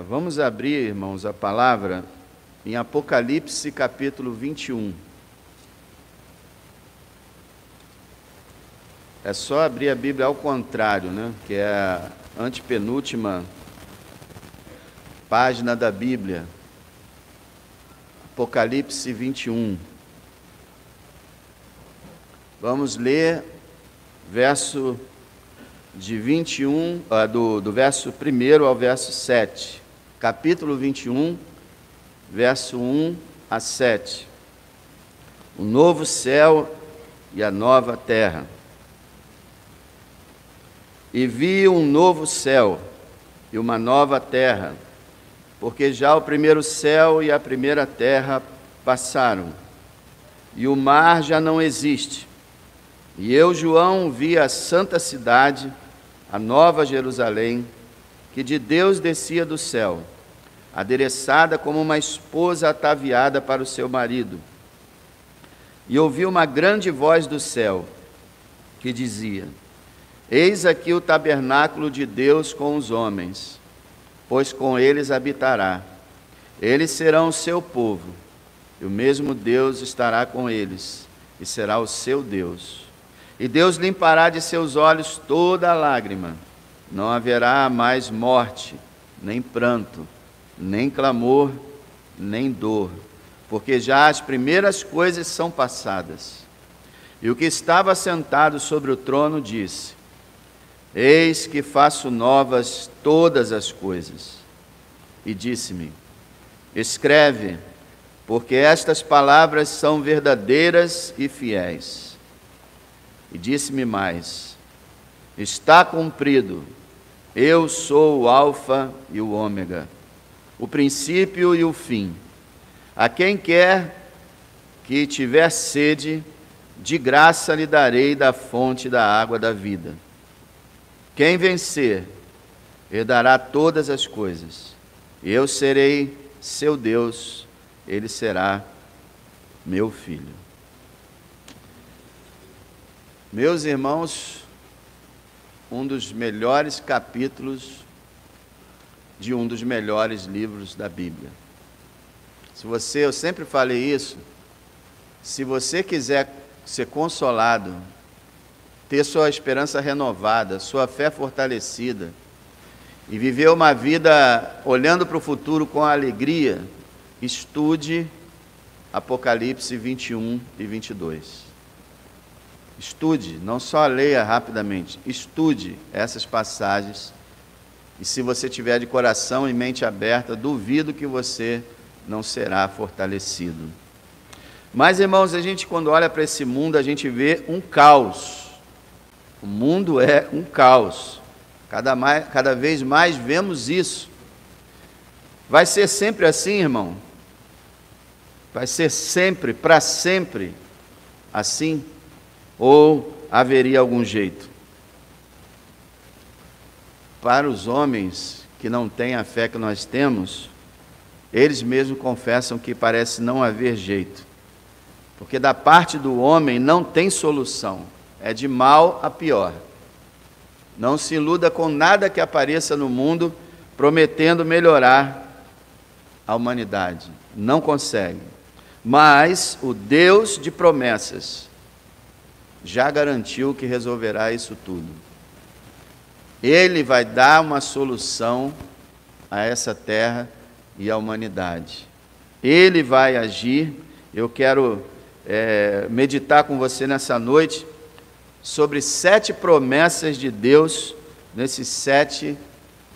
Vamos abrir, irmãos, a palavra em Apocalipse capítulo 21. É só abrir a Bíblia ao contrário, né? Que é a antepenúltima página da Bíblia. Apocalipse 21. Vamos ler verso de 21, do verso 1 ao verso 7. Capítulo 21, verso 1 a 7. O novo céu e a nova terra. E vi um novo céu e uma nova terra, porque já o primeiro céu e a primeira terra passaram, e o mar já não existe. E eu, João, vi a santa cidade, a nova Jerusalém, que de Deus descia do céu, adereçada como uma esposa ataviada para o seu marido. E ouvi uma grande voz do céu, que dizia: Eis aqui o tabernáculo de Deus com os homens, pois com eles habitará. Eles serão o seu povo, e o mesmo Deus estará com eles, e será o seu Deus. E Deus limpará de seus olhos toda a lágrima. Não haverá mais morte, nem pranto, nem clamor, nem dor, porque já as primeiras coisas são passadas. E o que estava sentado sobre o trono disse: Eis que faço novas todas as coisas. E disse-me: Escreve, porque estas palavras são verdadeiras e fiéis. E disse-me mais: Está cumprido, eu sou o Alfa e o Ômega, o princípio e o fim. A quem quer que tiver sede, de graça lhe darei da fonte da água da vida. Quem vencer, herdará todas as coisas. Eu serei seu Deus, ele será meu filho. Meus irmãos, um dos melhores capítulos de um dos melhores livros da Bíblia. Eu sempre falei isso, se você quiser ser consolado, ter sua esperança renovada, sua fé fortalecida e viver uma vida olhando para o futuro com alegria, estude Apocalipse 21 e 22. Estude, não só leia rapidamente, estude essas passagens, e se você tiver de coração e mente aberta, duvido que você não será fortalecido. Mas, irmãos, a gente quando olha para esse mundo, a gente vê um caos. O mundo é um caos. Cada vez mais vemos isso. Vai ser sempre assim, irmão? Vai ser sempre, para sempre, assim? Ou haveria algum jeito? Para os homens que não têm a fé que nós temos, eles mesmos confessam que parece não haver jeito. Porque da parte do homem não tem solução. É de mal a pior. Não se iluda com nada que apareça no mundo prometendo melhorar a humanidade. Não consegue. Mas o Deus de promessas já garantiu que resolverá isso tudo. Ele vai dar uma solução a essa terra e à humanidade. Ele vai agir. Eu quero meditar com você nessa noite sobre 7 promessas de Deus nesses 7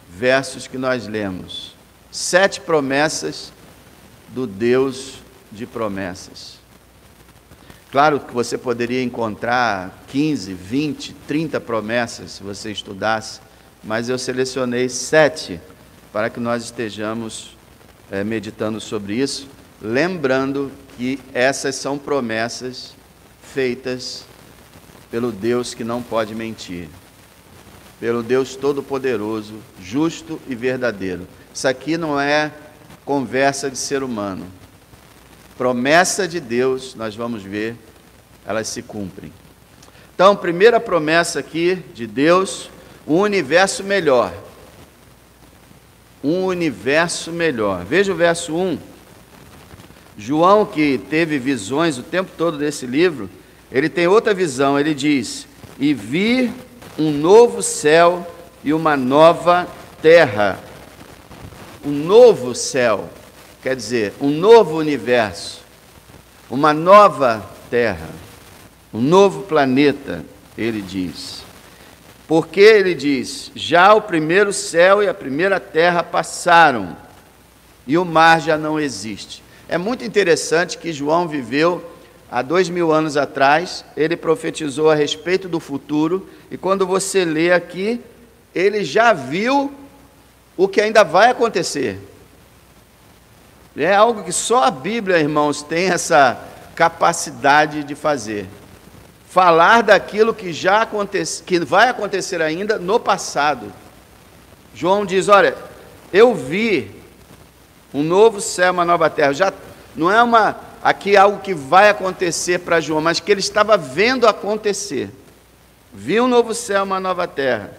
versos que nós lemos. 7 promessas do Deus de promessas. Claro que você poderia encontrar 15, 20, 30 promessas se você estudasse, mas eu selecionei 7 para que nós estejamos meditando sobre isso, lembrando que essas são promessas feitas pelo Deus que não pode mentir, pelo Deus Todo-Poderoso, justo e verdadeiro. Isso aqui não é conversa de ser humano. Promessa de Deus, nós vamos ver, elas se cumprem. Então, primeira promessa aqui de Deus, um universo melhor. um universo melhor. Veja o verso 1. João, que teve visões o tempo todo desse livro, ele tem outra visão. Ele diz: e vi um novo céu e uma nova terra. Um novo céu, quer dizer, um novo universo, uma nova terra, um novo planeta, ele diz. Porque ele diz: já o primeiro céu e a primeira terra passaram, e o mar já não existe. É muito interessante que João viveu há 2000 anos atrás, ele profetizou a respeito do futuro, e quando você lê aqui, ele já viu o que ainda vai acontecer. É algo que só a Bíblia, irmãos, tem essa capacidade de fazer. Falar daquilo que já acontece, que vai acontecer ainda no passado. João diz: olha, eu vi um novo céu, uma nova terra. Já não é aqui algo que vai acontecer para João, mas que ele estava vendo acontecer. Vi um novo céu, uma nova terra.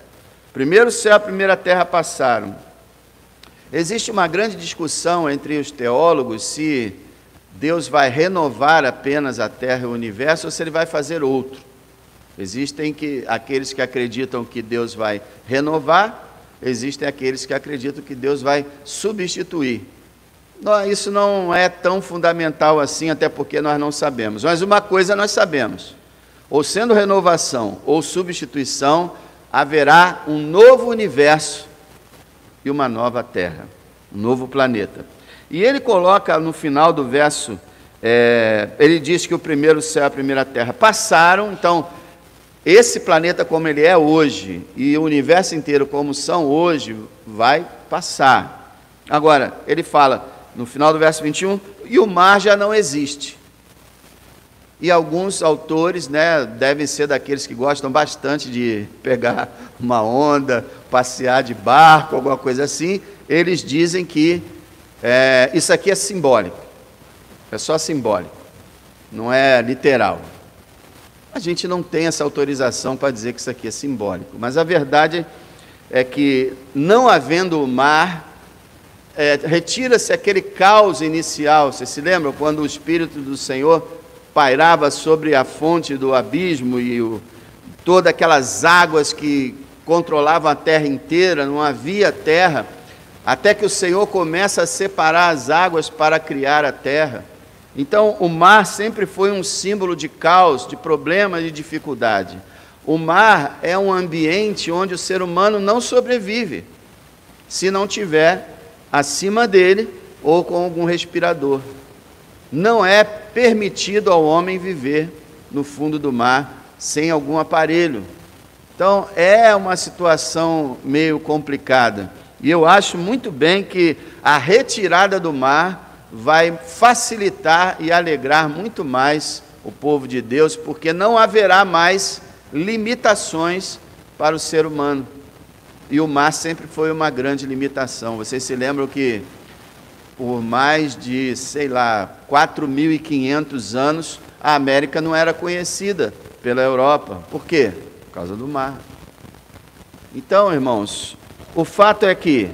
Primeiro céu, a primeira terra passaram. Existe uma grande discussão entre os teólogos se Deus vai renovar apenas a terra e o universo ou se ele vai fazer outro. Existem aqueles que acreditam que Deus vai renovar, existem aqueles que acreditam que Deus vai substituir. Isso não é tão fundamental assim, até porque nós não sabemos. Mas uma coisa nós sabemos: ou sendo renovação ou substituição, haverá um novo universo e uma nova terra, um novo planeta. E ele coloca no final do verso, ele diz que o primeiro céu e a primeira terra passaram. Então, esse planeta como ele é hoje e o universo inteiro como são hoje, vai passar. Agora, ele fala no final do verso 21, e o mar já não existe. E alguns autores, devem ser daqueles que gostam bastante de pegar uma onda, passear de barco, alguma coisa assim. Eles dizem que isso aqui é simbólico, é só simbólico, não é literal. A gente não tem essa autorização para dizer que isso aqui é simbólico, mas a verdade é que, não havendo o mar, retira-se aquele caos inicial. Você se lembra quando o Espírito do Senhor pairava sobre a fonte do abismo e todas aquelas águas que controlavam a terra inteira, não havia terra, até que o Senhor começa a separar as águas para criar a terra. Então, o mar sempre foi um símbolo de caos, de problema, de dificuldade. O mar é um ambiente onde o ser humano não sobrevive, se não tiver acima dele ou com algum respirador. Não é permitido ao homem viver no fundo do mar sem algum aparelho. Então, é uma situação meio complicada. E eu acho muito bem que a retirada do mar vai facilitar e alegrar muito mais o povo de Deus, porque não haverá mais limitações para o ser humano. E o mar sempre foi uma grande limitação. Vocês se lembram que por mais de, 4.500 anos, a América não era conhecida pela Europa. Por quê? Por causa do mar. Então, irmãos, o fato é que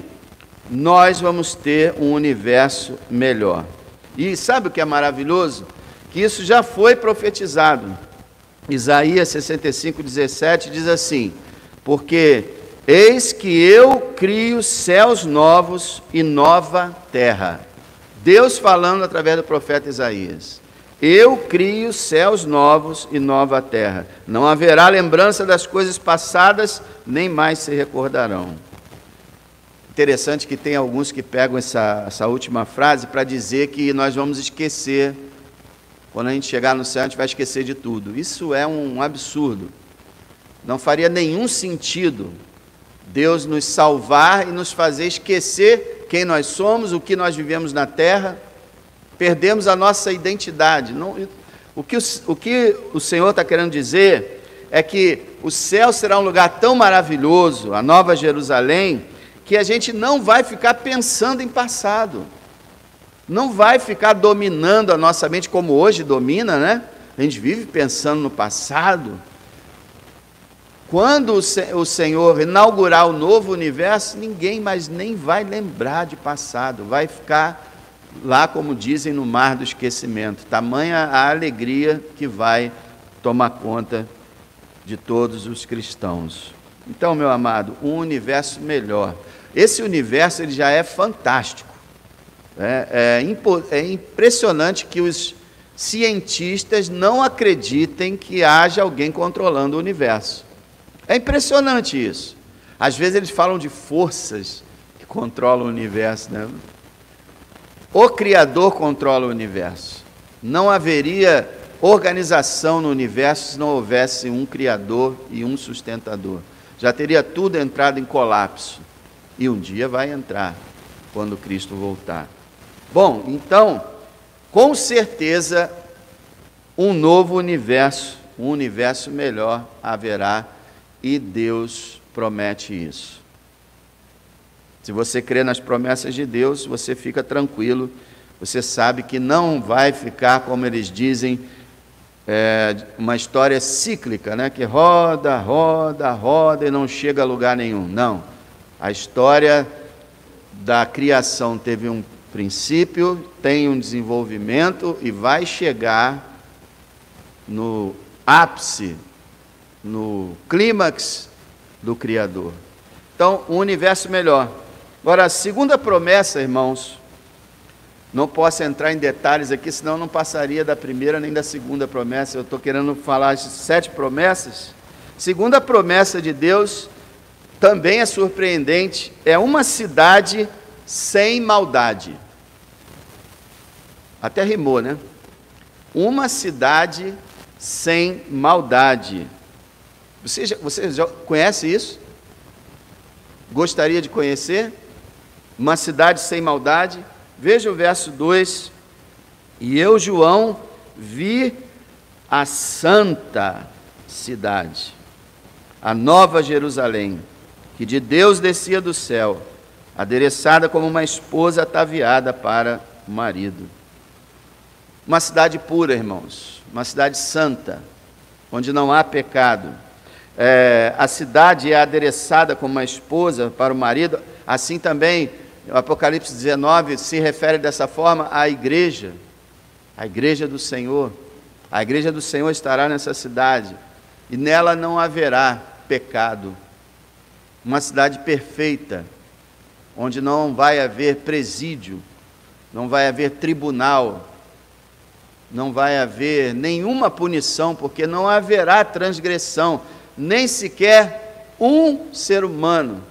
nós vamos ter um universo melhor. E sabe o que é maravilhoso? Que isso já foi profetizado. Isaías 65:17 diz assim: porque eis que eu crio céus novos e nova terra. Deus falando através do profeta Isaías. Eu crio céus novos e nova terra. Não haverá lembrança das coisas passadas, nem mais se recordarão. Interessante que tem alguns que pegam essa última frase para dizer que nós vamos esquecer. Quando a gente chegar no céu, a gente vai esquecer de tudo. Isso é um absurdo. Não faria nenhum sentido Deus nos salvar e nos fazer esquecer quem nós somos, o que nós vivemos na terra. Perdemos a nossa identidade. O que o Senhor está querendo dizer é que o céu será um lugar tão maravilhoso, a Nova Jerusalém, que a gente não vai ficar pensando em passado. Não vai ficar dominando a nossa mente como hoje domina, né? A gente vive pensando no passado. Quando o Senhor inaugurar o novo universo, ninguém mais nem vai lembrar de passado, vai ficar lá, como dizem, no mar do esquecimento. Tamanha a alegria que vai tomar conta de todos os cristãos. Então, meu amado, um universo melhor. Esse universo ele já é fantástico. É impressionante que os cientistas não acreditem que haja alguém controlando o universo. É impressionante isso. Às vezes eles falam de forças que controlam o universo, né? O Criador controla o universo. Não haveria organização no universo se não houvesse um Criador e um sustentador. Já teria tudo entrado em colapso. E um dia vai entrar, quando Cristo voltar. Bom, então, com certeza, um novo universo, um universo melhor haverá, e Deus promete isso. Se você crê nas promessas de Deus, você fica tranquilo, você sabe que não vai ficar, como eles dizem, uma história cíclica, né? Que roda, roda, roda e não chega a lugar nenhum. Não. A história da criação teve um princípio, tem um desenvolvimento e vai chegar no ápice, no clímax do Criador. Então, um universo melhor. Agora, a segunda promessa, irmãos, não posso entrar em detalhes aqui, senão não passaria da primeira nem da segunda promessa. Eu estou querendo falar de 7 promessas. Segunda promessa de Deus também é surpreendente, é uma cidade sem maldade. Até rimou, né? Uma cidade sem maldade. Você já conhece isso? Gostaria de conhecer? Uma cidade sem maldade? Veja o verso 2. E eu, João, vi a santa cidade, a nova Jerusalém, que de Deus descia do céu, adereçada como uma esposa ataviada para o marido. Uma cidade pura, irmãos, uma cidade santa, onde não há pecado. A cidade é adereçada como uma esposa para o marido, assim também o Apocalipse 19 se refere dessa forma à igreja, a igreja do Senhor. A igreja do Senhor estará nessa cidade, e nela não haverá pecado. Uma cidade perfeita, onde não vai haver presídio, não vai haver tribunal, não vai haver nenhuma punição, porque não haverá transgressão, nem sequer um ser humano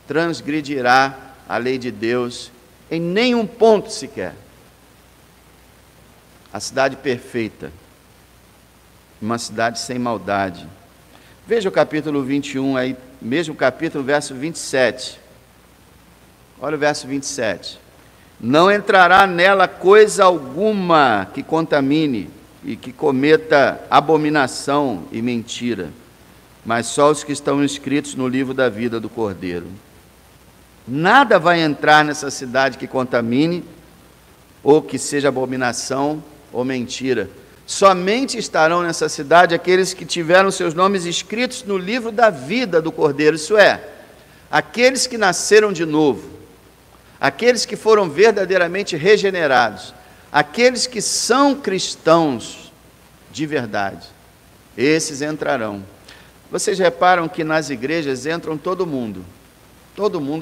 transgredirá a lei de Deus em nenhum ponto sequer. A cidade perfeita, uma cidade sem maldade. Veja o capítulo 21 aí, mesmo capítulo, verso 27. Olha o verso 27. Não entrará nela coisa alguma que contamine e que cometa abominação e mentira, mas só os que estão inscritos no livro da vida do Cordeiro. Nada vai entrar nessa cidade que contamine, ou que seja abominação ou mentira. Somente estarão nessa cidade aqueles que tiveram seus nomes escritos no livro da vida do Cordeiro, isso é, aqueles que nasceram de novo, aqueles que foram verdadeiramente regenerados, aqueles que são cristãos de verdade, esses entrarão. Vocês reparam que nas igrejas entram todo mundo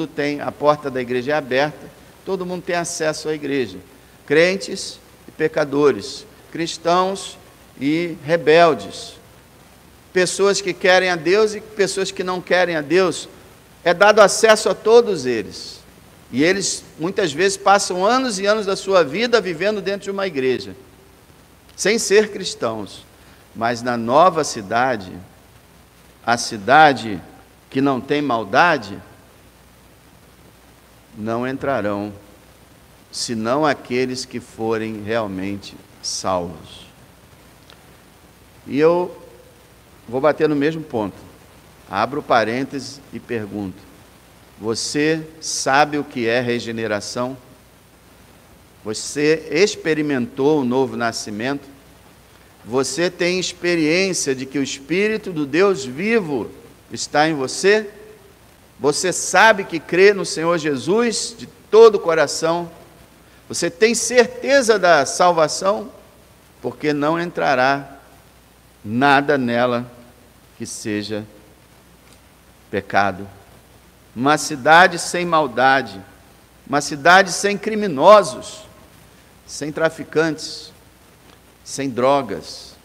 tem, a porta da igreja é aberta, todo mundo tem acesso à igreja, crentes e pecadores, cristãos e rebeldes, pessoas que querem a Deus e pessoas que não querem a Deus, é dado acesso a todos eles, e eles muitas vezes passam anos e anos da sua vida vivendo dentro de uma igreja, sem ser cristãos, mas na nova cidade, a cidade que não tem maldade, não entrarão, senão aqueles que forem realmente salvos. E eu vou bater no mesmo ponto. Abro parênteses e pergunto: você sabe o que é regeneração? Você experimentou o novo nascimento? Você tem experiência de que o Espírito do Deus vivo está em você? Você sabe que crê no Senhor Jesus de todo o coração? Você tem certeza da salvação? Porque não entrará nada nela que seja pecado. Uma cidade sem maldade, uma cidade sem criminosos, sem traficantes, sem drogas,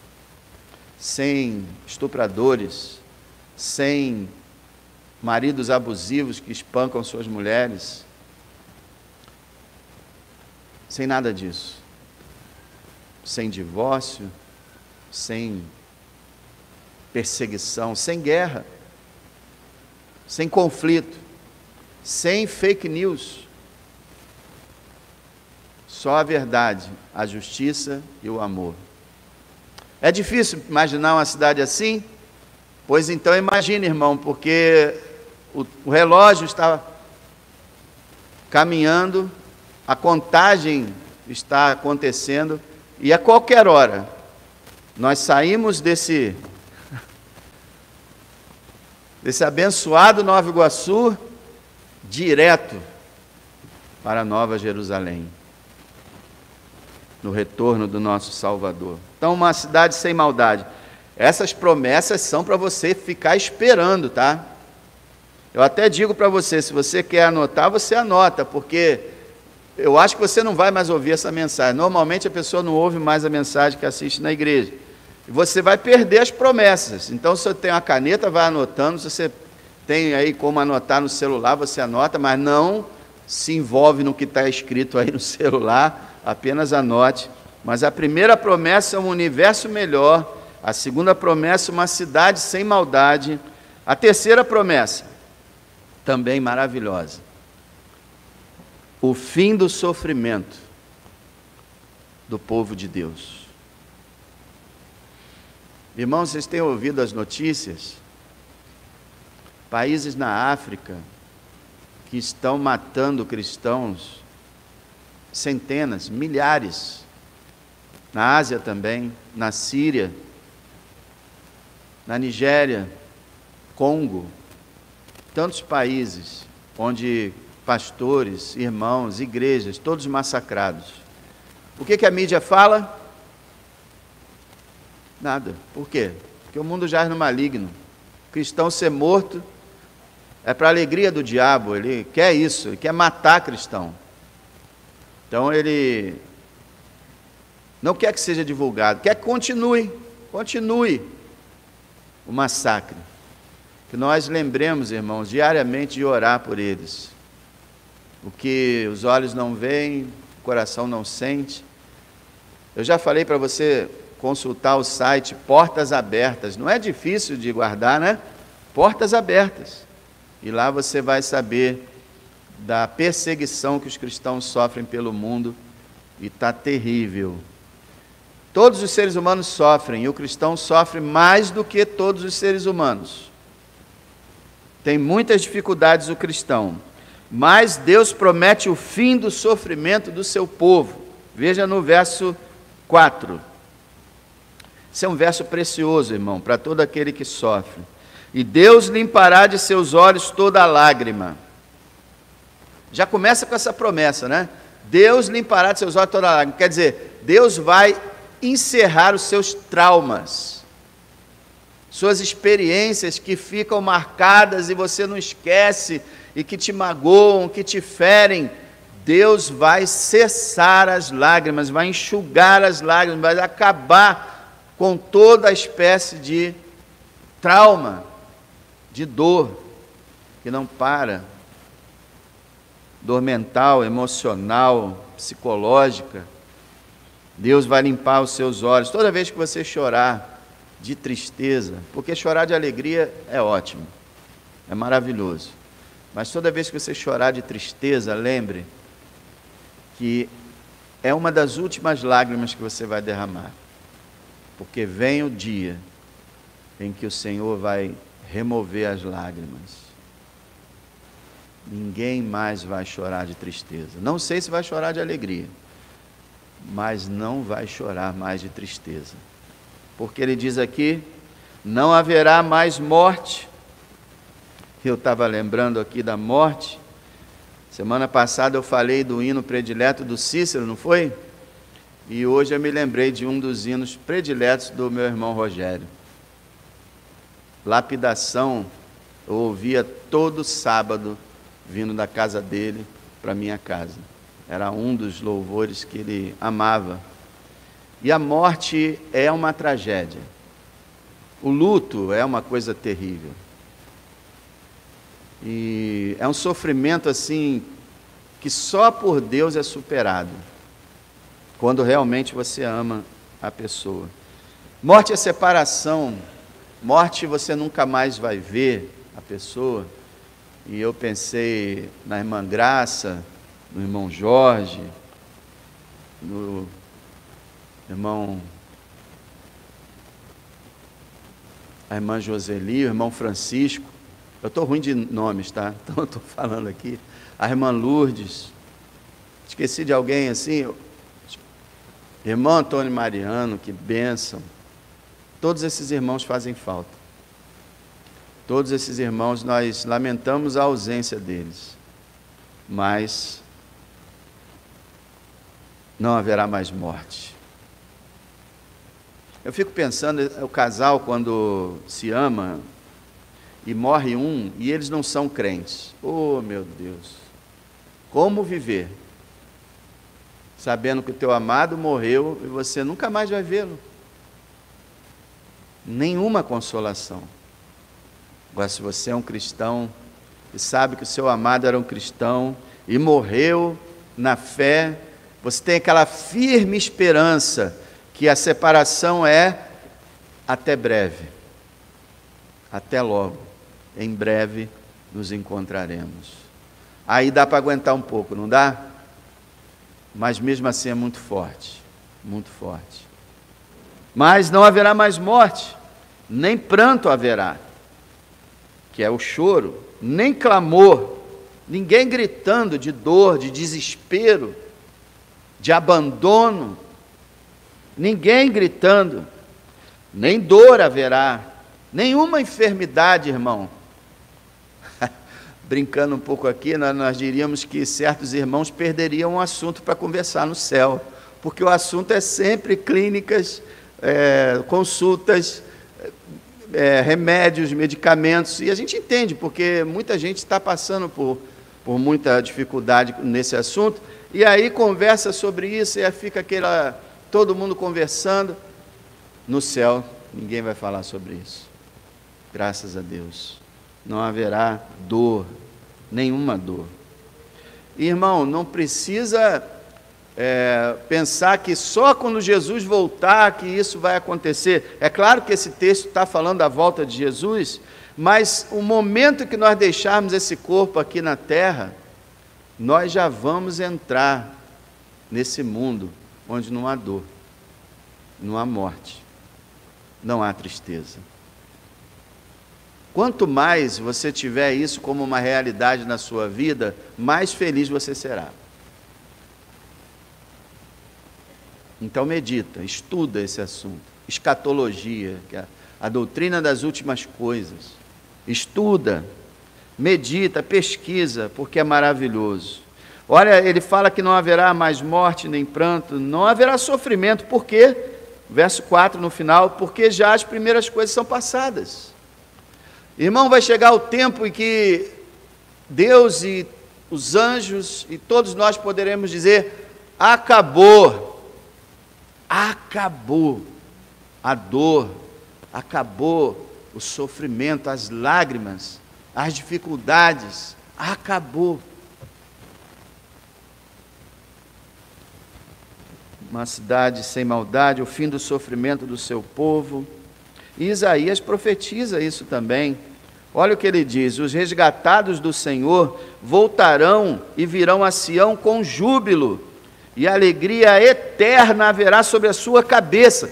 sem estupradores, sem maridos abusivos que espancam suas mulheres, sem nada disso, sem divórcio, sem perseguição, sem guerra, sem conflito, sem fake news, só a verdade, a justiça e o amor. É difícil imaginar uma cidade assim? Pois então imagine, irmão, porque o relógio está caminhando, a contagem está acontecendo, e a qualquer hora nós saímos desse abençoado Nova Iguaçu, direto para a Nova Jerusalém, no retorno do nosso Salvador. Então, uma cidade sem maldade. Essas promessas são para você ficar esperando, tá? Eu até digo para você, se você quer anotar, você anota, porque eu acho que você não vai mais ouvir essa mensagem. Normalmente a pessoa não ouve mais a mensagem que assiste na igreja. E você vai perder as promessas. Então, se você tem uma caneta, vai anotando. Se você tem aí como anotar no celular, você anota, mas não se envolve no que está escrito aí no celular, apenas anote. Mas a primeira promessa é um universo melhor, a segunda promessa, uma cidade sem maldade, a terceira promessa, também maravilhosa, o fim do sofrimento do povo de Deus. Irmãos, vocês têm ouvido as notícias? Países na África que estão matando cristãos, centenas, milhares. Na Ásia também, na Síria, na Nigéria, Congo, tantos países onde pastores, irmãos, igrejas, todos massacrados. O que a mídia fala? Nada. Por quê? Porque o mundo jaz no maligno. O cristão ser morto é para a alegria do diabo, ele quer isso, ele quer matar cristão. Então ele não quer que seja divulgado, quer que continue o massacre. Que nós lembremos, irmãos, diariamente de orar por eles. O que os olhos não veem, o coração não sente. Eu já falei para você consultar o site Portas Abertas. Não é difícil de guardar, né? Portas Abertas. E lá você vai saber da perseguição que os cristãos sofrem pelo mundo. E está terrível. Todos os seres humanos sofrem, e o cristão sofre mais do que todos os seres humanos. Tem muitas dificuldades o cristão, mas Deus promete o fim do sofrimento do seu povo. Veja no verso 4. Esse é um verso precioso, irmão, para todo aquele que sofre. E Deus limpará de seus olhos toda lágrima. Já começa com essa promessa, né? Deus limpará de seus olhos toda lágrima. Quer dizer, Deus vai encerrar os seus traumas, suas experiências que ficam marcadas e você não esquece, e que te magoam, que te ferem. Deus vai cessar as lágrimas, vai enxugar as lágrimas, vai acabar com toda a espécie de trauma, de dor, que não para, dor mental, emocional, psicológica. Deus vai limpar os seus olhos. Toda vez que você chorar de tristeza, porque chorar de alegria é ótimo, é maravilhoso, mas toda vez que você chorar de tristeza, lembre que é uma das últimas lágrimas que você vai derramar, porque vem o dia em que o Senhor vai remover as lágrimas. Ninguém mais vai chorar de tristeza. Não sei se vai chorar de alegria, mas não vai chorar mais de tristeza, porque ele diz aqui: não haverá mais morte, eu estava lembrando aqui da morte. Semana passada eu falei do hino predileto do Cícero, não foi? E hoje eu me lembrei de um dos hinos prediletos do meu irmão Rogério. Lapidação, eu ouvia todo sábado, vindo da casa dele para a minha casa. Era um dos louvores que ele amava. E a morte é uma tragédia. O luto é uma coisa terrível. E é um sofrimento assim, que só por Deus é superado, quando realmente você ama a pessoa. Morte é separação. Morte você nunca mais vai ver a pessoa. E eu pensei na irmã Graça, no irmão Jorge, no irmão, a irmã Joseli, o irmão Francisco. Eu estou ruim de nomes, tá? Então eu estou falando aqui. A irmã Lourdes. Esqueci de alguém assim? Irmão Antônio Mariano, que bênção. Todos esses irmãos fazem falta. Todos esses irmãos, nós lamentamos a ausência deles. Mas não haverá mais morte. Eu fico pensando, o casal quando se ama e morre um, e eles não são crentes. Oh, meu Deus! Como viver? Sabendo que o teu amado morreu e você nunca mais vai vê-lo. Nenhuma consolação. Agora, se você é um cristão e sabe que o seu amado era um cristão e morreu na fé, você tem aquela firme esperança que a separação é até breve. Até logo. Em breve nos encontraremos. Aí dá para aguentar um pouco, não dá? Mas mesmo assim é muito forte. Muito forte. Mas não haverá mais morte, nem pranto haverá, que é o choro, nem clamor, ninguém gritando de dor, de desespero, de abandono, ninguém gritando, nem dor haverá, nenhuma enfermidade, irmão. Brincando um pouco aqui, nós diríamos que certos irmãos perderiam um assunto para conversar no céu, porque o assunto é sempre clínicas, consultas, remédios, medicamentos, e a gente entende, porque muita gente está passando por muita dificuldade nesse assunto, e aí conversa sobre isso, e aí fica todo mundo conversando. No céu, ninguém vai falar sobre isso. Graças a Deus. Não haverá dor, nenhuma dor. Irmão, não precisa pensar que só quando Jesus voltar que isso vai acontecer. É claro que esse texto está falando da volta de Jesus, mas o momento que nós deixarmos esse corpo aqui na terra, nós já vamos entrar nesse mundo onde não há dor, não há morte, não há tristeza. Quanto mais você tiver isso como uma realidade na sua vida, mais feliz você será. Então medita, estuda esse assunto. Escatologia, que é a doutrina das últimas coisas. Estuda, medita, pesquisa, porque é maravilhoso. Olha, ele fala que não haverá mais morte nem pranto, não haverá sofrimento, porque, verso 4 no final, porque já as primeiras coisas são passadas. Irmão, vai chegar o tempo em que Deus e os anjos e todos nós poderemos dizer: acabou. Acabou a dor, acabou o sofrimento, as lágrimas, as dificuldades, acabou. Uma cidade sem maldade, o fim do sofrimento do seu povo. E Isaías profetiza isso também. Olha o que ele diz: os resgatados do Senhor voltarão e virão a Sião com júbilo, e alegria eterna haverá sobre a sua cabeça.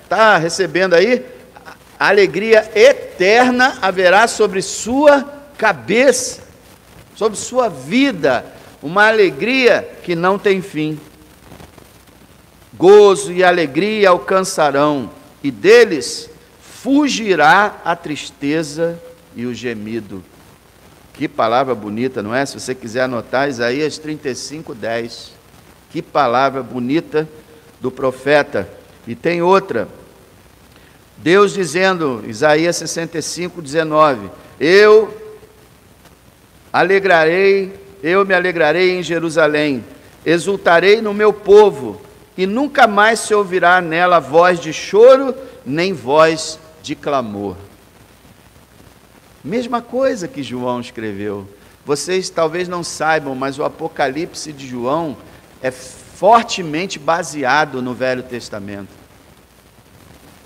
Está recebendo aí? A alegria eterna haverá sobre sua cabeça, sobre sua vida, uma alegria que não tem fim. Gozo e alegria alcançarão, e deles fugirá a tristeza e o gemido. Que palavra bonita, não é? Se você quiser anotar, Isaías 35, 10. Que palavra bonita do profeta. E tem outra. Deus dizendo, Isaías 65, 19. Eu me alegrarei em Jerusalém, exultarei no meu povo, e nunca mais se ouvirá nela voz de choro, nem voz de clamor. Mesma coisa que João escreveu. Vocês talvez não saibam, mas o Apocalipse de João é fortemente baseado no Velho Testamento.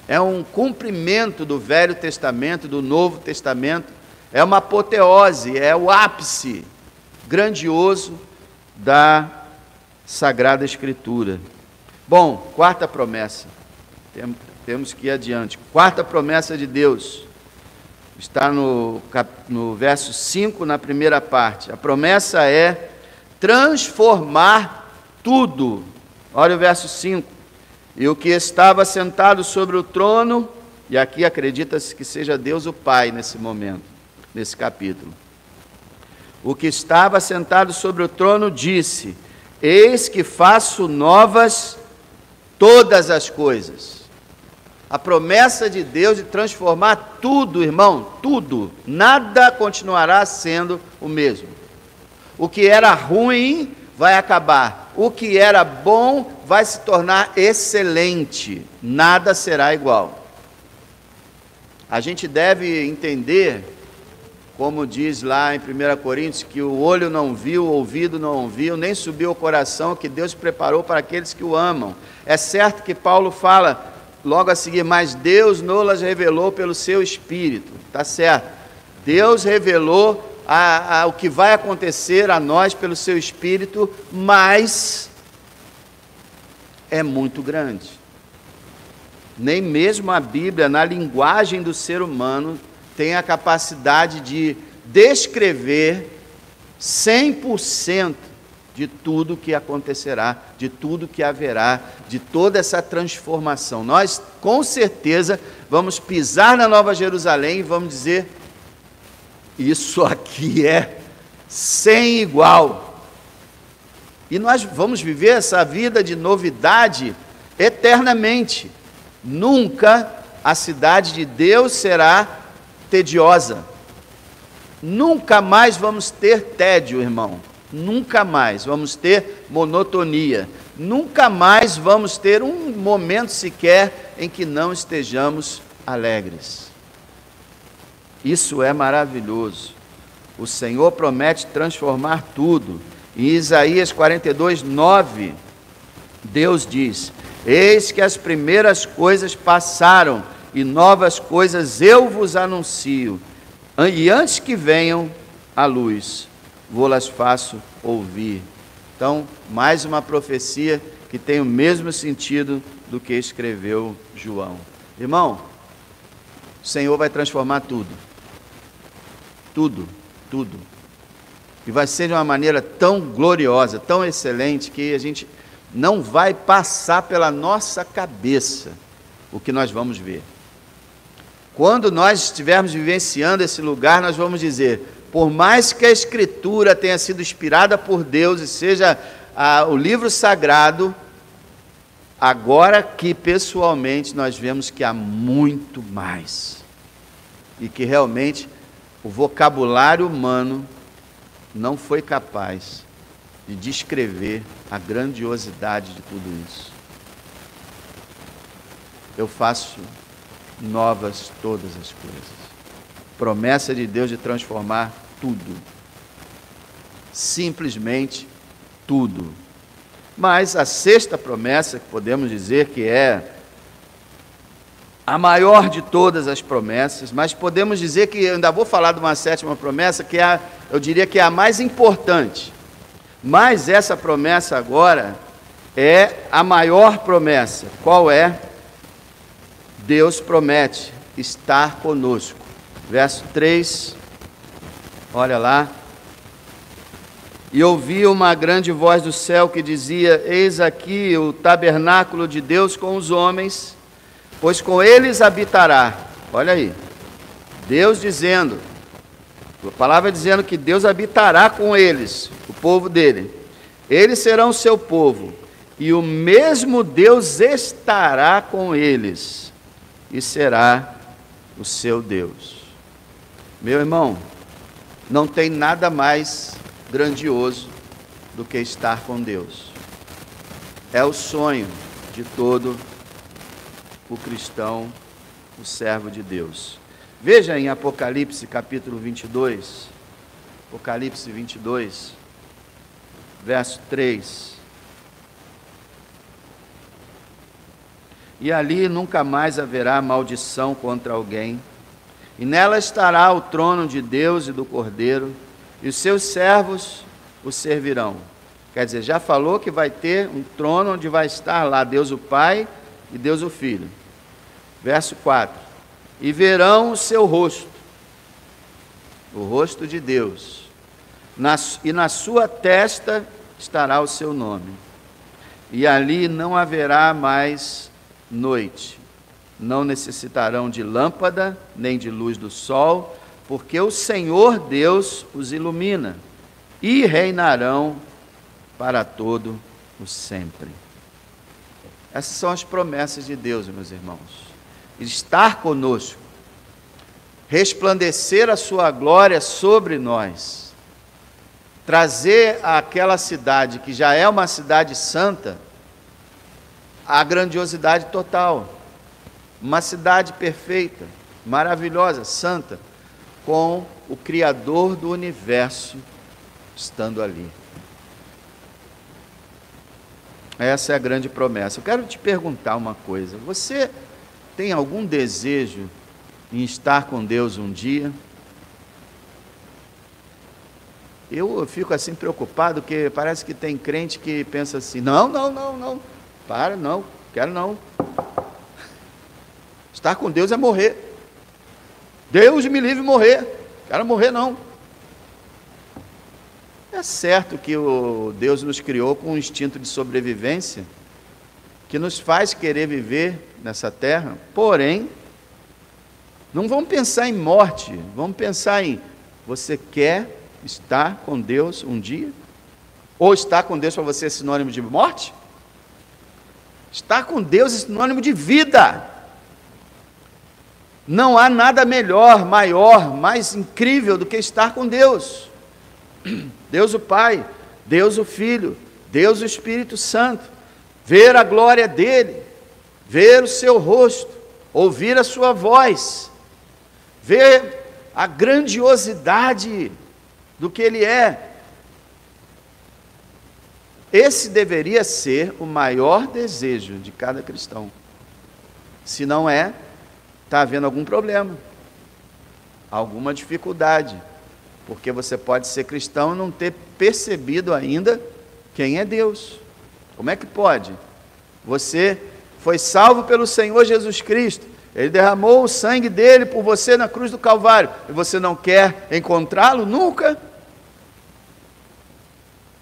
É um cumprimento do Velho Testamento, do Novo Testamento. É uma apoteose, é o ápice grandioso da Sagrada Escritura. Bom, quarta promessa. Temos que ir adiante. Quarta promessa de Deus. Está no verso 5, na primeira parte. A promessa é transformar tudo. Olha o verso 5. E o que estava sentado sobre o trono, e aqui acredita-se que seja Deus o Pai nesse momento, nesse capítulo. O que estava sentado sobre o trono disse: eis que faço novas todas as coisas. A promessa de Deus de transformar tudo, irmão, tudo, nada continuará sendo o mesmo. O que era ruim vai acabar, o que era bom vai se tornar excelente, nada será igual. A gente deve entender, como diz lá em 1 Coríntios, que o olho não viu, o ouvido não ouviu, nem subiu ao coração, que Deus preparou para aqueles que o amam. É certo que Paulo fala logo a seguir, mas Deus nos revelou pelo seu Espírito, está certo? Deus revelou o que vai acontecer a nós pelo seu Espírito, mas é muito grande. Nem mesmo a Bíblia, na linguagem do ser humano, tem a capacidade de descrever 100% de tudo que acontecerá, de tudo que haverá, de toda essa transformação. Nós, com certeza, vamos pisar na Nova Jerusalém e vamos dizer: isso aqui é sem igual. E nós vamos viver essa vida de novidade eternamente. Nunca a cidade de Deus será tediosa. Nunca mais vamos ter tédio, irmão. Nunca mais vamos ter monotonia. Nunca mais vamos ter um momento sequer em que não estejamos alegres. Isso é maravilhoso. O Senhor promete transformar tudo. Em Isaías 42, 9, Deus diz: eis que as primeiras coisas passaram, e novas coisas eu vos anuncio. E antes que venham a luz, vou-las faço ouvir. Então, mais uma profecia que tem o mesmo sentido do que escreveu João. Irmão, o Senhor vai transformar tudo. Tudo, tudo. E vai ser de uma maneira tão gloriosa, tão excelente, que a gente não vai passar pela nossa cabeça o que nós vamos ver. Quando nós estivermos vivenciando esse lugar, nós vamos dizer: por mais que a Escritura tenha sido inspirada por Deus e seja o livro sagrado, agora que pessoalmente nós vemos que há muito mais. E que realmente o vocabulário humano não foi capaz de descrever a grandiosidade de tudo isso. Eu faço novas todas as coisas. Promessa de Deus de transformar tudo. Simplesmente tudo. Mas a sexta promessa, que podemos dizer que é a maior de todas as promessas, mas podemos dizer que, ainda vou falar de uma sétima promessa, que eu diria que é a mais importante. Mas essa promessa agora é a maior promessa. Qual é? Deus promete estar conosco. Verso 3, olha lá. E ouvi uma grande voz do céu que dizia: eis aqui o tabernáculo de Deus com os homens, pois com eles habitará. Olha aí, Deus dizendo: A palavra dizendo que Deus habitará com eles, o povo dele. Eles serão o seu povo, e o mesmo Deus estará com eles, e será o seu Deus. Meu irmão, não tem nada mais grandioso do que estar com Deus. É o sonho de todo o cristão, o servo de Deus. Veja em Apocalipse capítulo 22, Apocalipse 22, verso 3. E ali nunca mais haverá maldição contra alguém, e nela estará o trono de Deus e do Cordeiro, e os seus servos o servirão. Quer dizer, já falou que vai ter um trono onde vai estar lá Deus o Pai e Deus o Filho. Verso 4. E verão o seu rosto, o rosto de Deus, e na sua testa estará o seu nome. E ali não haverá mais noite, não necessitarão de lâmpada, nem de luz do sol, porque o Senhor Deus os ilumina, e reinarão para todo o sempre. Essas são as promessas de Deus, meus irmãos. Estar conosco, resplandecer a sua glória sobre nós, trazer àquela cidade, que já é uma cidade santa, a grandiosidade total, uma cidade perfeita, maravilhosa, santa, com o Criador do universo estando ali. Essa é a grande promessa. Eu quero te perguntar uma coisa: você tem algum desejo em estar com Deus um dia? Eu fico assim preocupado, porque parece que tem crente que pensa assim: não, para, não, quero não. Estar com Deus é morrer. Deus me livre de morrer, quero morrer não. É certo que o Deus nos criou com um instinto de sobrevivência, que nos faz querer viver nessa terra, porém, não vamos pensar em morte, vamos pensar em: você quer estar com Deus um dia? Ou estar com Deus para você é sinônimo de morte? Estar com Deus é sinônimo de vida. Não há nada melhor, maior, mais incrível do que estar com Deus. Deus o Pai, Deus o Filho, Deus o Espírito Santo. Ver a glória dele, ver o seu rosto, ouvir a sua voz, ver a grandiosidade do que ele é. Esse deveria ser o maior desejo de cada cristão. Se não é, está havendo algum problema, alguma dificuldade, porque você pode ser cristão e não ter percebido ainda quem é Deus. Como é que pode? Você foi salvo pelo Senhor Jesus Cristo, Ele derramou o sangue dele por você na cruz do Calvário, e você não quer encontrá-lo nunca?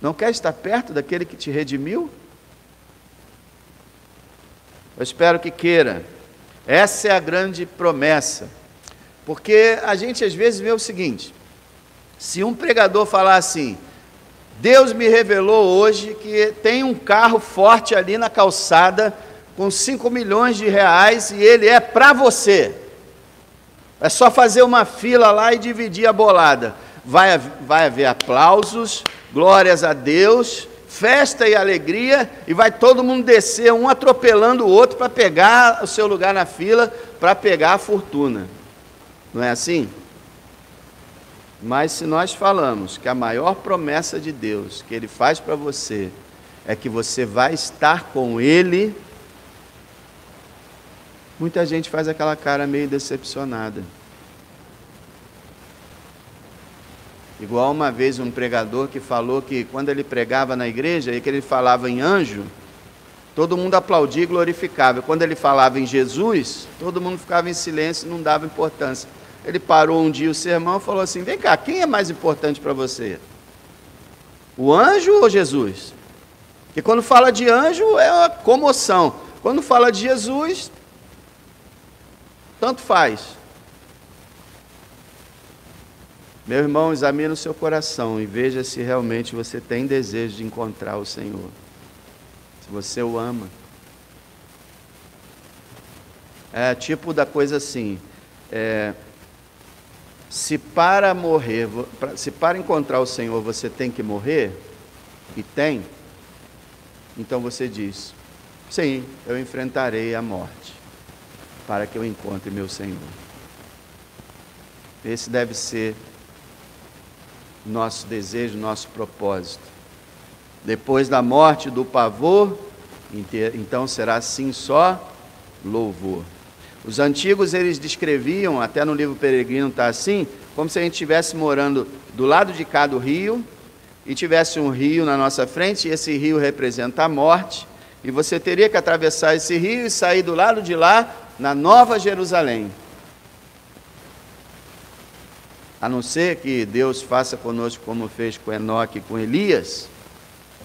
Não quer estar perto daquele que te redimiu? Eu espero que queira. Essa é a grande promessa, porque a gente às vezes vê o seguinte: se um pregador falar assim: Deus me revelou hoje que tem um carro forte ali na calçada com 5 milhões de reais e ele é para você, é só fazer uma fila lá e dividir a bolada. Vai haver aplausos, glórias a Deus, festa e alegria, e vai todo mundo descer, um atropelando o outro para pegar o seu lugar na fila, para pegar a fortuna. Não é assim? Mas se nós falamos que a maior promessa de Deus que Ele faz para você é que você vai estar com Ele, muita gente faz aquela cara meio decepcionada. Igual uma vez um pregador que falou que quando ele pregava na igreja e que ele falava em anjo, todo mundo aplaudia e glorificava. Quando ele falava em Jesus, todo mundo ficava em silêncio e não dava importância. Ele parou um dia o sermão e falou assim: vem cá, quem é mais importante para você? O anjo ou Jesus? Porque quando fala de anjo é uma comoção. Quando fala de Jesus, tanto faz. Meu irmão, examine o seu coração e veja se realmente você tem desejo de encontrar o Senhor. Se você o ama. É tipo da coisa assim, se para morrer, se para encontrar o Senhor você tem que morrer, e tem, então você diz, sim, eu enfrentarei a morte, para que eu encontre meu Senhor. Esse deve ser nosso desejo, nosso propósito. Depois da morte, do pavor, então será sim só louvor. Os antigos, eles descreviam, até no livro Peregrino está assim, como se a gente estivesse morando do lado de cá do rio, e tivesse um rio na nossa frente, e esse rio representa a morte, e você teria que atravessar esse rio e sair do lado de lá, na Nova Jerusalém. A não ser que Deus faça conosco como fez com Enoque e com Elias,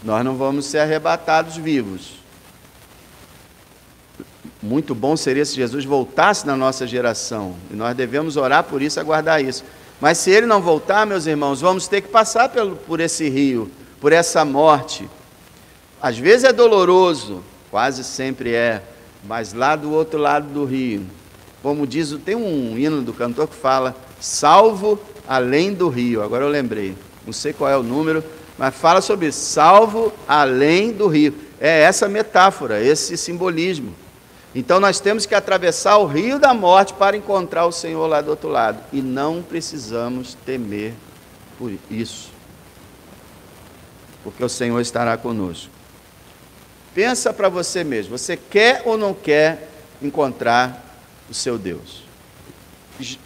nós não vamos ser arrebatados vivos. Muito bom seria se Jesus voltasse na nossa geração, e nós devemos orar por isso, aguardar isso. Mas se ele não voltar, meus irmãos, vamos ter que passar por esse rio, por essa morte. Às vezes é doloroso, quase sempre é, mas lá do outro lado do rio, como diz, tem um hino do cantor que fala, salvo além do rio. Agora eu lembrei, não sei qual é o número, mas fala sobre salvo além do rio. É essa metáfora, esse simbolismo. Então nós temos que atravessar o rio da morte para encontrar o Senhor lá do outro lado. E não precisamos temer por isso, porque o Senhor estará conosco. Pensa para você mesmo, você quer ou não quer encontrar o seu Deus?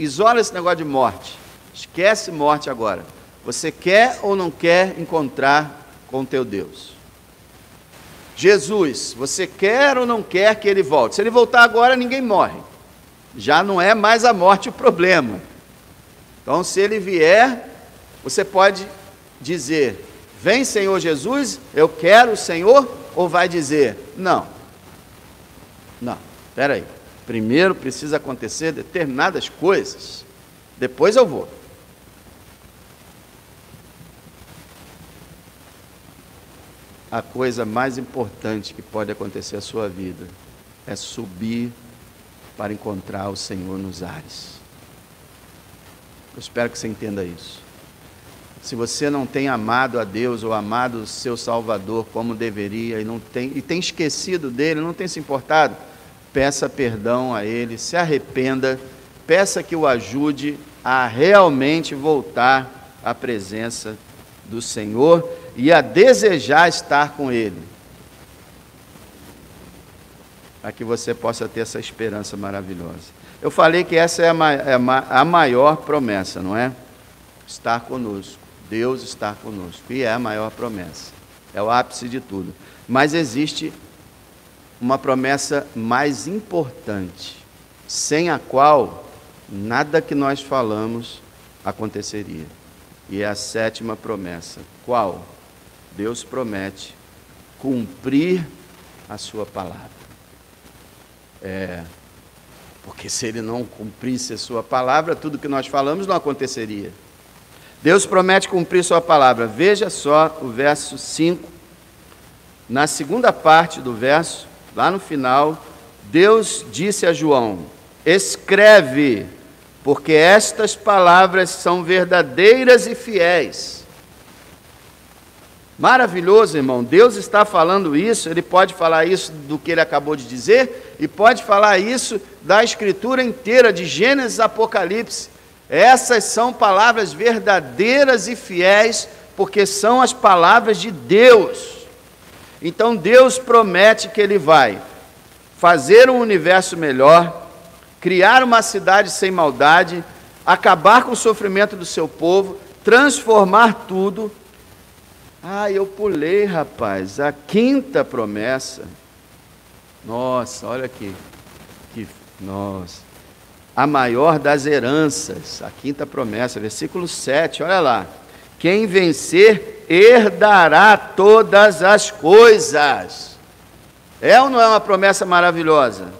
Isola esse negócio de morte, esquece morte agora. Você quer ou não quer encontrar com o teu Deus? Jesus, você quer ou não quer que ele volte? Se ele voltar agora, ninguém morre. Já não é mais a morte o problema. Então, se ele vier, você pode dizer, vem Senhor Jesus, eu quero o Senhor, ou vai dizer, não, espera aí, primeiro precisa acontecer determinadas coisas, depois eu vou. A coisa mais importante que pode acontecer à sua vida é subir para encontrar o Senhor nos ares. Eu espero que você entenda isso. Se você não tem amado a Deus ou amado o seu Salvador como deveria e tem esquecido dele, não tem se importado, peça perdão a ele, se arrependa, peça que o ajude a realmente voltar à presença do Senhor e a desejar estar com ele, para que você possa ter essa esperança maravilhosa. Eu falei que essa é a maior promessa, não é? Estar conosco, Deus estar conosco, e é a maior promessa, é o ápice de tudo. Mas existe uma promessa mais importante, sem a qual nada que nós falamos aconteceria, e é a sétima promessa. Qual? Deus promete cumprir a sua palavra. Porque se ele não cumprisse a sua palavra, tudo que nós falamos não aconteceria. Deus promete cumprir sua palavra. Veja só o verso 5. Na segunda parte do verso, lá no final, Deus disse a João, escreve, porque estas palavras são verdadeiras e fiéis. Maravilhoso, irmão. Deus está falando isso, ele pode falar isso do que ele acabou de dizer, e pode falar isso da Escritura inteira, de Gênesis a Apocalipse. Essas são palavras verdadeiras e fiéis, porque são as palavras de Deus. Então Deus promete que ele vai fazer um universo melhor, criar uma cidade sem maldade, acabar com o sofrimento do seu povo, transformar tudo. Eu pulei, rapaz, a quinta promessa. Nossa, olha aqui. Nossa. A maior das heranças, a quinta promessa, versículo 7, olha lá. Quem vencer, herdará todas as coisas. É ou não é uma promessa maravilhosa?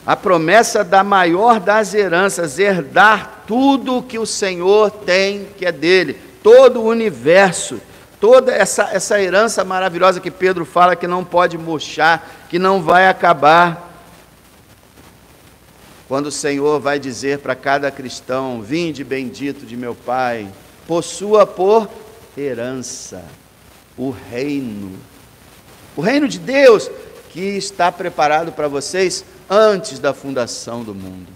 a promessa da maior das heranças, herdar tudo que o Senhor tem, que é dele, todo o universo, toda essa herança maravilhosa que Pedro fala que não pode murchar, que não vai acabar. Quando o Senhor vai dizer para cada cristão: vinde bendito de meu Pai, possua por herança o reino de Deus, que está preparado para vocês antes da fundação do mundo.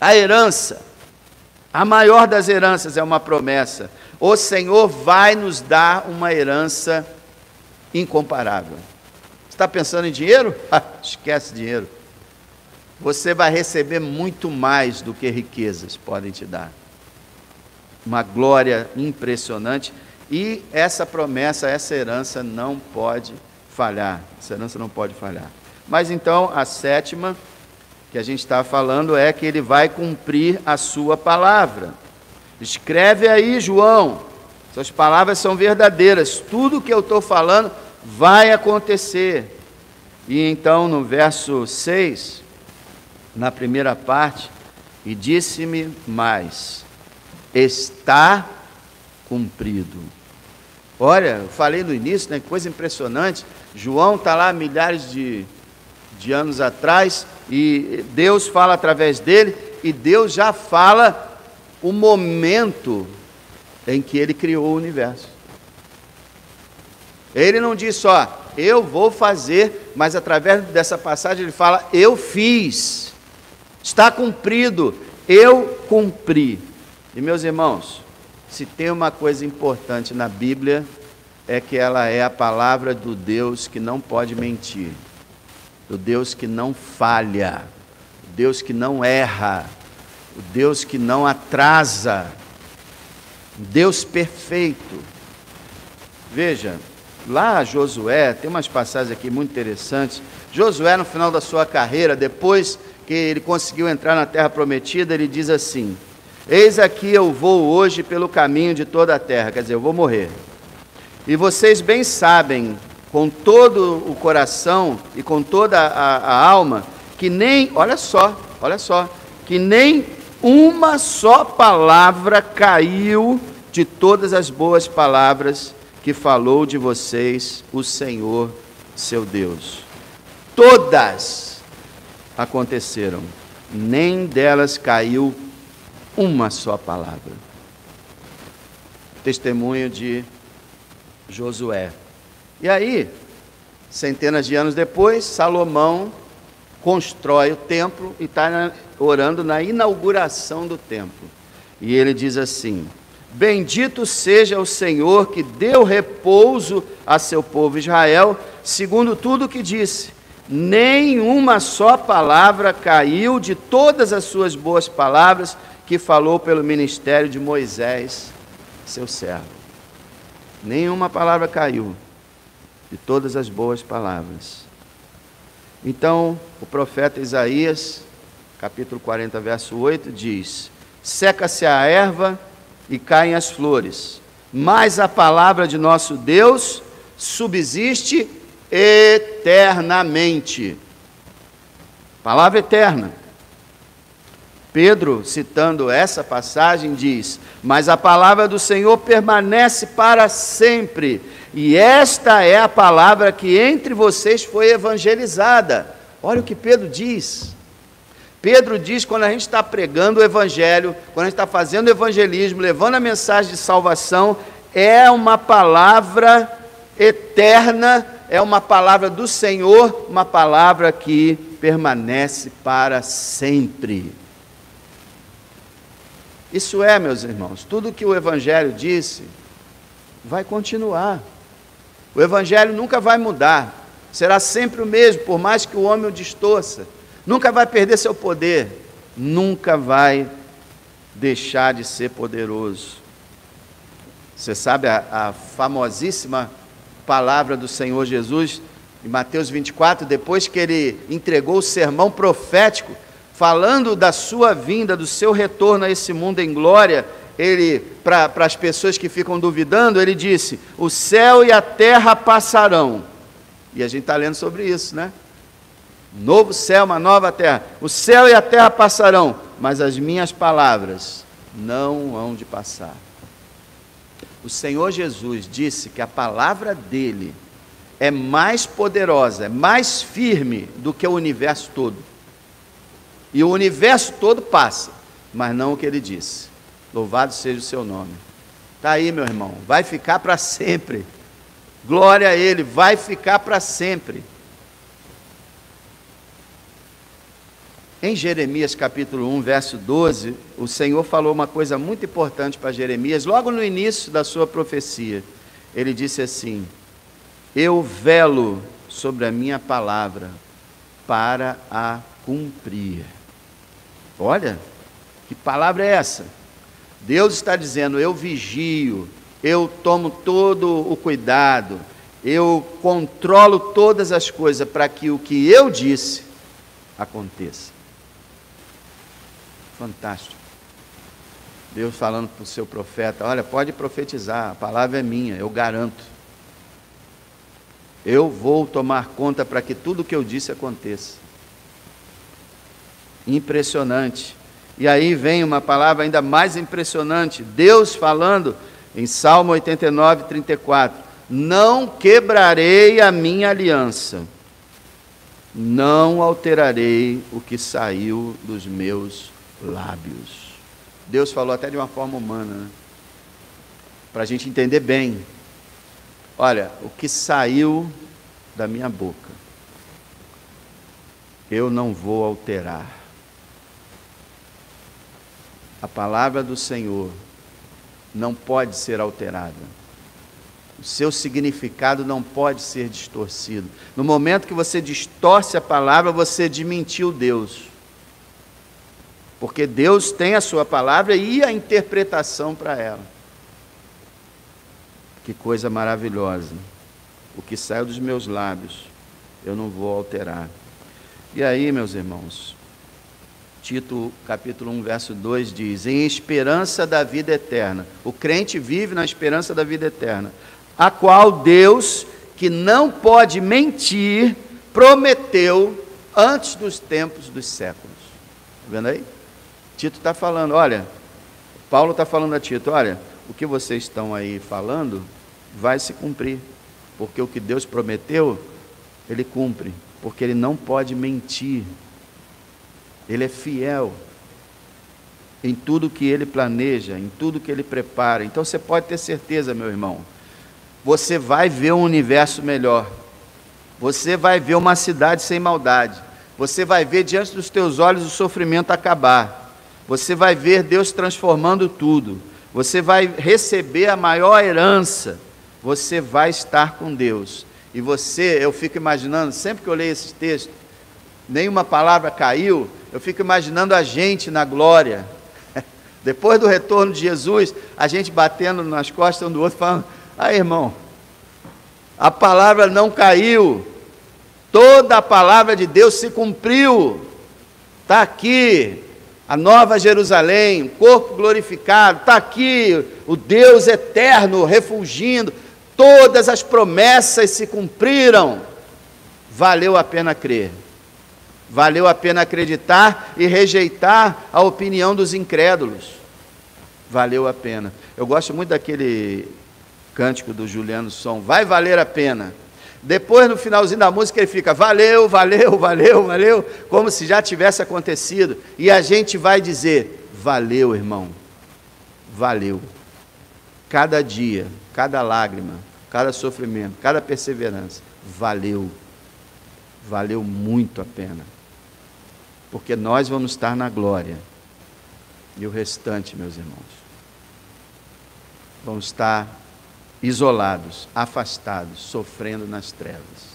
A herança, a maior das heranças, é uma promessa. O Senhor vai nos dar uma herança incomparável. Você está pensando em dinheiro? Esquece dinheiro. Você vai receber muito mais do que riquezas podem te dar. Uma glória impressionante. E essa promessa, essa herança não pode falhar. Essa herança não pode falhar. Mas então, a sétima que a gente está falando é que ele vai cumprir a sua palavra. Escreve aí, João. Suas palavras são verdadeiras. Tudo que eu estou falando vai acontecer. E então, no verso 6, na primeira parte, e disse-me mais: está cumprido. Olha, eu falei no início, né, que coisa impressionante. João está lá milhares de anos atrás, e Deus fala através dele, e Deus já fala o momento em que ele criou o universo. Ele não diz só, eu vou fazer, mas através dessa passagem ele fala, eu fiz, está cumprido, eu cumpri. E meus irmãos, se tem uma coisa importante na Bíblia, é que ela é a palavra do Deus que não pode mentir, do Deus que não falha, o Deus que não erra, o Deus que não atrasa, o Deus perfeito. Veja, lá Josué, tem umas passagens aqui muito interessantes. Josué, no final da sua carreira, depois que ele conseguiu entrar na terra prometida, ele diz assim: eis aqui eu vou hoje pelo caminho de toda a terra, quer dizer, eu vou morrer. E vocês bem sabem, com todo o coração e com toda a alma, que nem, olha só, que nem uma só palavra caiu de todas as boas palavras que falou de vocês o Senhor, seu Deus. Todas aconteceram, nem delas caiu uma só palavra. Testemunho de Josué. E aí, centenas de anos depois, Salomão constrói o templo e está orando na inauguração do templo. E ele diz assim: bendito seja o Senhor que deu repouso a seu povo Israel, segundo tudo o que disse. Nenhuma só palavra caiu de todas as suas boas palavras que falou pelo ministério de Moisés, seu servo. Nenhuma palavra caiu de todas as boas palavras. Então, o profeta Isaías, capítulo 40, verso 8, diz: seca-se a erva e caem as flores, mas a palavra de nosso Deus subsiste eternamente. Palavra eterna. Pedro, citando essa passagem, diz: mas a palavra do Senhor permanece para sempre, e esta é a palavra que entre vocês foi evangelizada. Olha o que Pedro diz. Pedro diz, quando a gente está pregando o evangelho, quando a gente está fazendo o evangelismo, levando a mensagem de salvação, é uma palavra eterna, é uma palavra do Senhor, uma palavra que permanece para sempre. Isso é, meus irmãos, tudo que o Evangelho disse vai continuar. O Evangelho nunca vai mudar, será sempre o mesmo, por mais que o homem o distorça. Nunca vai perder seu poder, nunca vai deixar de ser poderoso. Você sabe a famosíssima palavra do Senhor Jesus, em Mateus 24, depois que ele entregou o sermão profético, falando da sua vinda, do seu retorno a esse mundo em glória, ele, para as pessoas que ficam duvidando, ele disse: o céu e a terra passarão. E a gente está lendo sobre isso, né? Novo céu, uma nova terra. O céu e a terra passarão, mas as minhas palavras não hão de passar. O Senhor Jesus disse que a palavra dele é mais poderosa, é mais firme do que o universo todo. E o universo todo passa, mas não o que ele disse. Louvado seja o seu nome. Está aí, meu irmão, vai ficar para sempre. Glória a ele, vai ficar para sempre. Em Jeremias capítulo 1, verso 12, o Senhor falou uma coisa muito importante para Jeremias, logo no início da sua profecia. Ele disse assim: eu velo sobre a minha palavra para a cumprir. Olha, que palavra é essa? Deus está dizendo, eu vigio, eu tomo todo o cuidado, eu controlo todas as coisas para que o que eu disse aconteça. Fantástico. Deus falando para o seu profeta, olha, pode profetizar, a palavra é minha, eu garanto. Eu vou tomar conta para que tudo o que eu disse aconteça. Impressionante. E aí vem uma palavra ainda mais impressionante, Deus falando em Salmo 89, 34, não quebrarei a minha aliança, não alterarei o que saiu dos meus lábios. Deus falou até de uma forma humana, né? Para a gente entender bem. Olha, o que saiu da minha boca, eu não vou alterar. A palavra do Senhor não pode ser alterada. O seu significado não pode ser distorcido. No momento que você distorce a palavra, você desmentiu Deus. Porque Deus tem a sua palavra e a interpretação para ela. Que coisa maravilhosa. O que saiu dos meus lábios, eu não vou alterar. E aí, meus irmãos, Tito capítulo 1, verso 2 diz, em esperança da vida eterna. O crente vive na esperança da vida eterna, a qual Deus, que não pode mentir, prometeu antes dos tempos dos séculos. Está vendo aí? Tito está falando, olha, Paulo está falando a Tito, olha, o que vocês estão aí falando vai se cumprir, porque o que Deus prometeu, Ele cumpre, porque Ele não pode mentir, Ele é fiel em tudo que Ele planeja, em tudo que Ele prepara. Então você pode ter certeza, meu irmão, você vai ver um universo melhor, você vai ver uma cidade sem maldade, você vai ver diante dos teus olhos o sofrimento acabar, você vai ver Deus transformando tudo, você vai receber a maior herança, você vai estar com Deus. E você, eu fico imaginando, sempre que eu leio esses textos, nenhuma palavra caiu, eu fico imaginando a gente na glória, depois do retorno de Jesus, a gente batendo nas costas um do outro, falando, irmão, a palavra não caiu, toda a palavra de Deus se cumpriu, está aqui, a nova Jerusalém, o corpo glorificado, está aqui, o Deus eterno refulgindo, todas as promessas se cumpriram, valeu a pena crer, valeu a pena acreditar e rejeitar a opinião dos incrédulos, valeu a pena. Eu gosto muito daquele cântico do Juliano Som, vai valer a pena. Depois, no finalzinho da música, ele fica, valeu, valeu, valeu, valeu, como se já tivesse acontecido. E a gente vai dizer, valeu, irmão, valeu. Cada dia, cada lágrima, cada sofrimento, cada perseverança, valeu. Valeu muito a pena. Porque nós vamos estar na glória. E o restante, meus irmãos, vamos estar isolados, afastados, sofrendo nas trevas.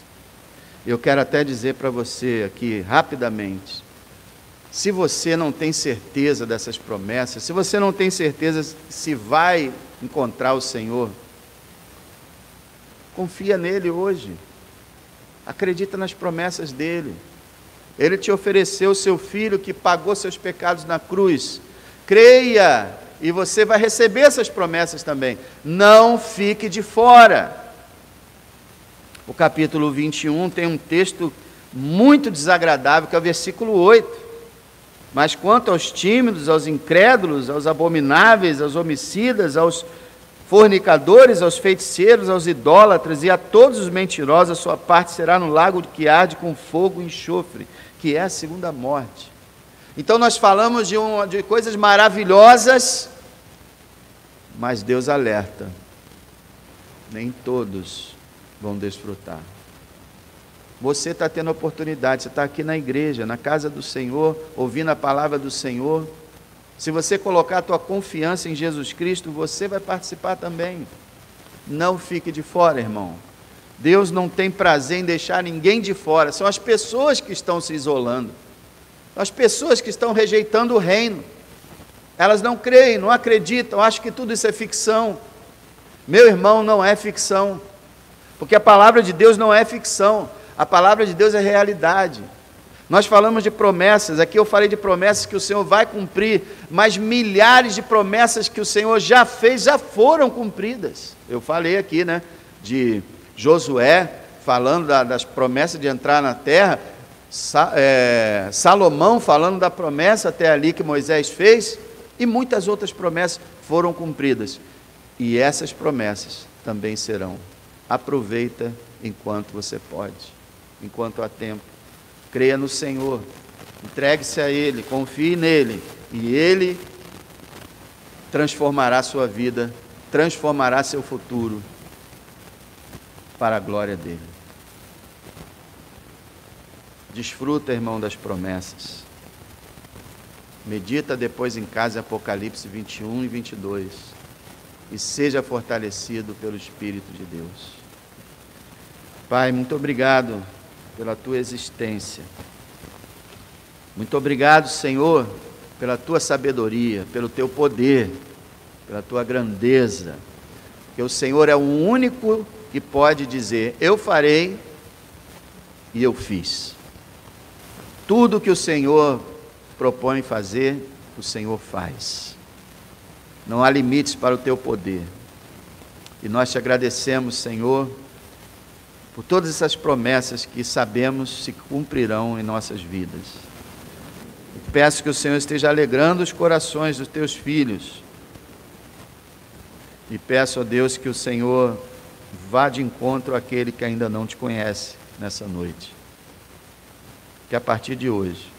Eu quero até dizer para você aqui, rapidamente, se você não tem certeza dessas promessas, se você não tem certeza se vai encontrar o Senhor, confia nele hoje, acredita nas promessas dele. Ele te ofereceu o seu Filho que pagou seus pecados na cruz, creia, e você vai receber essas promessas também. Não fique de fora. O capítulo 21 tem um texto muito desagradável, que é o versículo 8. Mas quanto aos tímidos, aos incrédulos, aos abomináveis, aos homicidas, aos fornicadores, aos feiticeiros, aos idólatras e a todos os mentirosos, a sua parte será no lago que arde com fogo e enxofre, que é a segunda morte. Então nós falamos de coisas maravilhosas, mas Deus alerta, nem todos vão desfrutar. Você está tendo oportunidade, você está aqui na igreja, na casa do Senhor, ouvindo a palavra do Senhor. Se você colocar a tua confiança em Jesus Cristo, você vai participar também. Não fique de fora, irmão. Deus não tem prazer em deixar ninguém de fora. São as pessoas que estão se isolando. São as pessoas que estão rejeitando o reino. Elas não creem, não acreditam, acham que tudo isso é ficção. Meu irmão, não é ficção. Porque a palavra de Deus não é ficção. A palavra de Deus é realidade. Nós falamos de promessas, aqui eu falei de promessas que o Senhor vai cumprir, mas milhares de promessas que o Senhor já fez, já foram cumpridas. Eu falei aqui, de Josué, falando das promessas de entrar na terra, Salomão falando da promessa até ali que Moisés fez, e muitas outras promessas foram cumpridas. E essas promessas também serão. Aproveita enquanto você pode, enquanto há tempo. Creia no Senhor, entregue-se a Ele, confie nele, e Ele transformará sua vida, transformará seu futuro para a glória dEle. Desfruta, irmão, das promessas. Medita depois em casa Apocalipse 21 e 22 e seja fortalecido pelo Espírito de Deus. Pai, muito obrigado pela tua existência. Muito obrigado, Senhor, pela tua sabedoria, pelo teu poder, pela tua grandeza, porque o Senhor é o único que pode dizer: eu farei e eu fiz. Tudo que o Senhor propõe fazer, o Senhor faz. Não há limites para o teu poder. E nós te agradecemos, Senhor, por todas essas promessas que sabemos se cumprirão em nossas vidas. Eu peço que o Senhor esteja alegrando os corações dos teus filhos. E peço a Deus que o Senhor vá de encontro àquele que ainda não te conhece nessa noite. Que a partir de hoje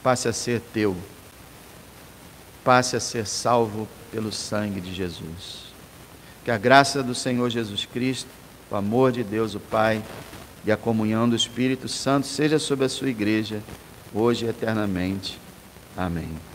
passe a ser teu, passe a ser salvo pelo sangue de Jesus. Que a graça do Senhor Jesus Cristo, o amor de Deus o Pai e a comunhão do Espírito Santo seja sobre a sua igreja, hoje e eternamente. Amém.